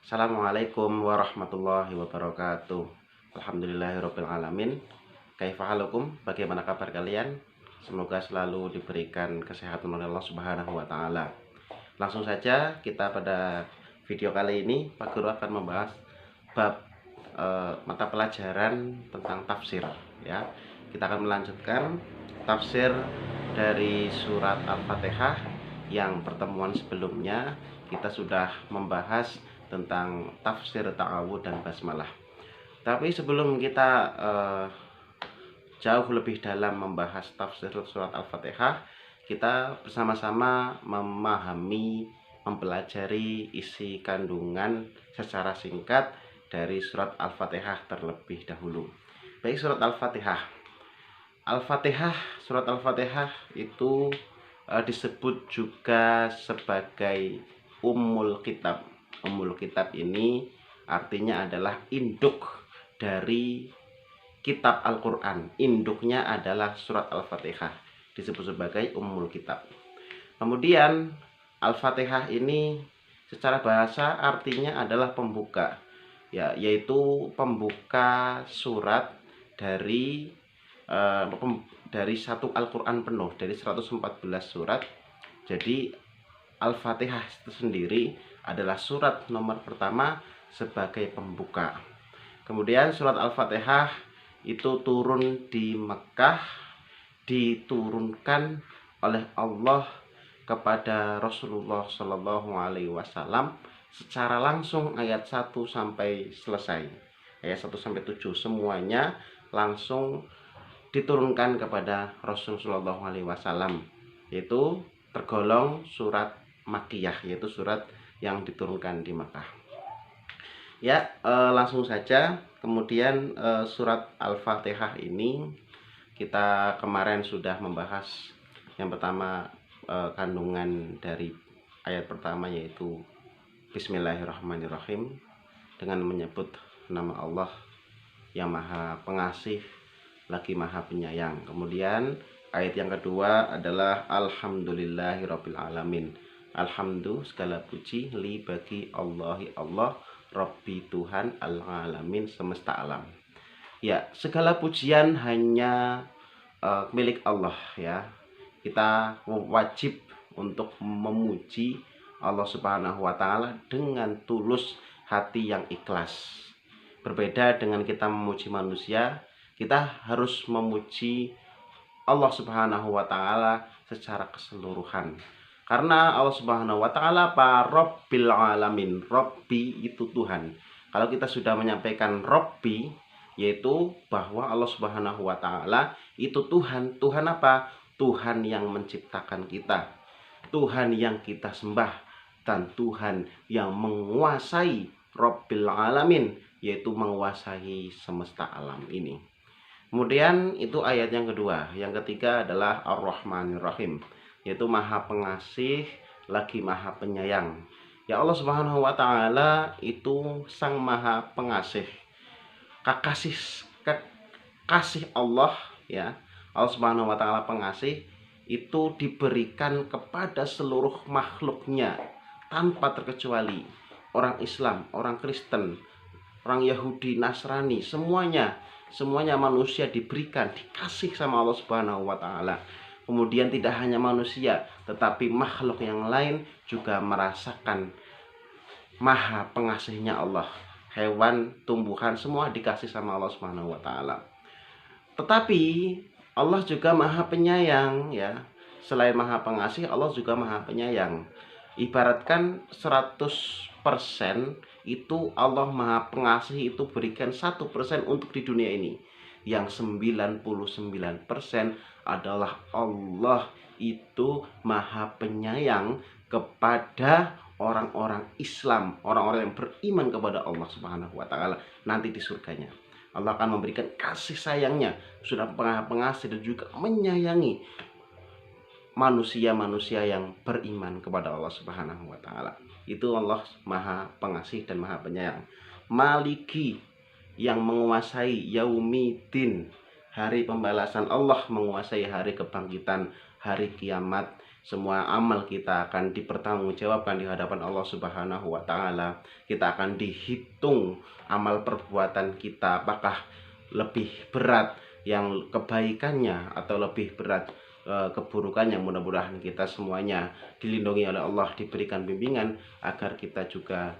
Assalamualaikum warahmatullahi wabarakatuh. Alhamdulillahirabbil alamin. Kaifa halukum? Bagaimana kabar kalian? Semoga selalu diberikan kesehatan oleh Allah Subhanahu wa taala. Langsung saja kita pada video kali ini Pak Guru akan membahas bab mata pelajaran tentang tafsir ya. Kita akan melanjutkan tafsir dari surat Al-Fatihah. Yang pertemuan sebelumnya kita sudah membahas tentang tafsir ta'awud dan basmalah. Tapi sebelum kita jauh lebih dalam membahas tafsir surat Al-Fatihah, kita bersama-sama memahami, mempelajari isi kandungan secara singkat dari surat Al-Fatihah terlebih dahulu. Baik, surat Al-Fatihah. Surat Al-Fatihah itu disebut juga sebagai Ummul Kitab. Ummul Kitab ini artinya adalah induk dari kitab Al-Quran. Induknya adalah surat Al-Fatihah, disebut sebagai Ummul Kitab. Kemudian Al-Fatihah ini secara bahasa artinya adalah pembuka, ya, yaitu pembuka surat dari satu Al-Quran penuh, dari 114 surat. Jadi Al-Fatihah itu sendiri adalah surat nomor pertama sebagai pembuka. Kemudian surat Al-Fatihah itu turun di Mekah, diturunkan oleh Allah kepada Rasulullah Shallallahu Alaihi Wasallam secara langsung ayat 1 sampai selesai. Ayat 1 sampai 7 semuanya langsung diturunkan kepada Rasulullah Shallallahu Alaihi Wasallam, yaitu tergolong surat Makkiyah, yaitu surat yang diturunkan di Makkah. Ya, langsung saja. Kemudian surat Al-Fatihah ini kita kemarin sudah membahas yang pertama, kandungan dari ayat pertama, yaitu Bismillahirrahmanirrahim, dengan menyebut nama Allah yang Maha Pengasih lagi Maha Penyayang. Kemudian ayat yang kedua adalah Alhamdulillahirabbil alamin. Alhamdulillah, segala puji li bagi Allahi Allah, Rabbi Tuhan al-alamin, semesta alam. Ya, segala pujian hanya milik Allah ya. Kita wajib untuk memuji Allah Subhanahu wa taala dengan tulus hati yang ikhlas. Berbeda dengan kita memuji manusia, kita harus memuji Allah Subhanahu wa taala secara keseluruhan. Karena Allah Subhanahu wa taala Rabbil alamin. Rabbi itu Tuhan. Kalau kita sudah menyampaikan Rabbi, yaitu bahwa Allah Subhanahu wa taala itu Tuhan. Tuhan apa? Tuhan yang menciptakan kita, Tuhan yang kita sembah, dan Tuhan yang menguasai. Rabbil alamin, yaitu menguasai semesta alam ini. Kemudian itu ayat yang kedua. Yang ketiga adalah Ar-Rahmanir-Rahim, yaitu Maha Pengasih lagi Maha Penyayang. Ya, Allah Subhanahu wa taala itu Sang Maha Pengasih. Kasih Allah ya. Allah Subhanahu wa taala pengasih itu diberikan kepada seluruh makhluknya tanpa terkecuali. Orang Islam, orang Kristen, orang Yahudi, Nasrani, semuanya manusia dikasih sama Allah Subhanahu wa taala. Kemudian tidak hanya manusia, tetapi makhluk yang lain juga merasakan Maha Pengasihnya Allah. Hewan, tumbuhan, semua dikasih sama Allah Subhanahu wa taala. Tetapi Allah juga Maha Penyayang ya. Selain Maha Pengasih, Allah juga Maha Penyayang. Ibaratkan 100% itu Allah Maha Pengasih itu berikan 1% untuk di dunia ini. Yang 99% adalah Allah itu Maha Penyayang kepada orang-orang Islam, orang-orang yang beriman kepada Allah Subhanahu wa taala nanti di surganya. Allah akan memberikan kasih sayangnya, sudah Maha Pengasih dan juga menyayangi manusia-manusia yang beriman kepada Allah Subhanahu wa taala. Itu Allah Maha Pengasih dan Maha Penyayang. Maliki, yang menguasai, Yaumiddin, hari pembalasan. Allah menguasai hari kebangkitan, hari kiamat. semua amal kita akan dipertanggungjawabkan di hadapan Allah Subhanahu wa taala. Kita akan dihitung amal perbuatan kita, apakah lebih berat yang kebaikannya atau lebih berat keburukannya. Mudah-mudahan kita semuanya dilindungi oleh Allah, diberikan bimbingan agar kita juga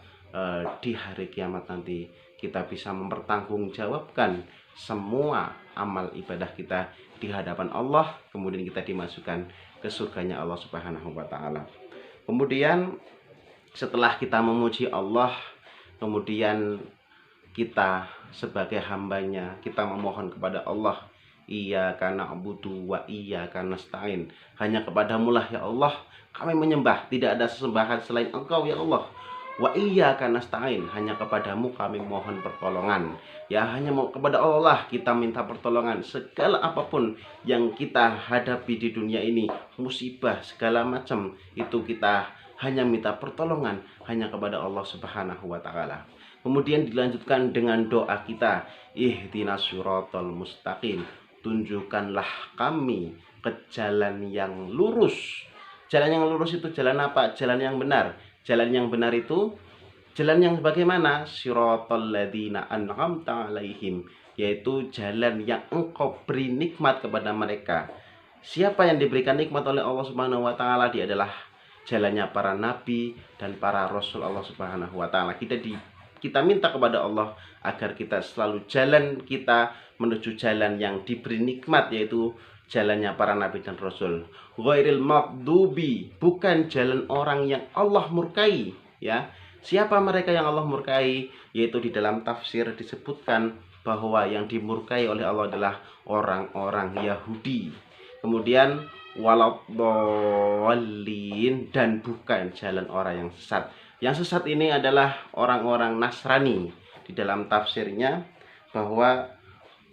di hari kiamat nanti kita bisa mempertanggungjawabkan semua amal ibadah kita di hadapan Allah, kemudian kita dimasukkan ke surganya Allah Subhanahu wa taala. Kemudian setelah kita memuji Allah, kemudian kita sebagai hambanya, kita memohon kepada Allah, iyyaka na'budu wa iyyaka nasta'in. Hanya kepadamu lah ya Allah kami menyembah, tidak ada sesembahan selain Engkau ya Allah. Wa iyyaka nasta'in, hanya kepadamu kami mohon pertolongan. Ya, hanya kepada Allah kita minta pertolongan. Segala apapun yang kita hadapi di dunia ini, musibah segala macam, itu kita hanya minta pertolongan hanya kepada Allah Subhanahu wa taala. Kemudian dilanjutkan dengan doa kita, ihdinas siratal mustaqim, tunjukkanlah kami ke jalan yang lurus. Jalan yang lurus itu jalan apa? Jalan yang benar. Jalan yang benar itu jalan yang bagaimana? Siratal ladzina an'amta 'alaihim, yaitu jalan yang Engkau beri nikmat kepada mereka. Siapa yang diberikan nikmat oleh Allah Subhanahu wa taala? Dia adalah jalannya para nabi dan para rasul Allah Subhanahu wa taala. Kita minta kepada Allah agar kita selalu jalan kita menuju jalan yang diberi nikmat, yaitu jalannya para nabi dan rasul. Ghairil maghdubi, bukan jalan orang yang Allah murkai, ya. Siapa mereka yang Allah murkai? Yaitu di dalam tafsir disebutkan bahwa yang dimurkai oleh Allah adalah orang-orang Yahudi. Kemudian waladhdallin, dan bukan jalan orang yang sesat. Yang sesat ini adalah orang-orang Nasrani. Di dalam tafsirnya bahwa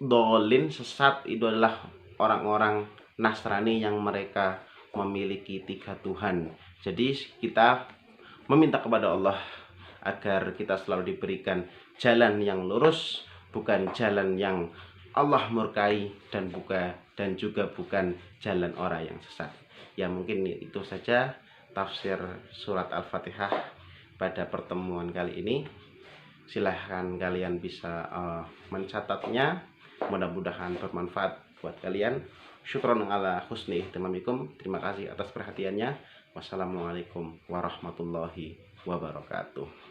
dolin, sesat, itu adalah orang-orang Nasrani yang mereka memiliki 3 Tuhan. Jadi kita meminta kepada Allah agar kita selalu diberikan jalan yang lurus, bukan jalan yang Allah murkai, dan juga bukan jalan orang yang sesat. Ya, mungkin itu saja tafsir surat Al-Fatihah pada pertemuan kali ini. Silahkan kalian bisa mencatatnya, mudah-mudahan bermanfaat buat kalian. Syukron ala husni ihtimamikum. Terima kasih atas perhatiannya. Wassalamualaikum warahmatullahi wabarakatuh.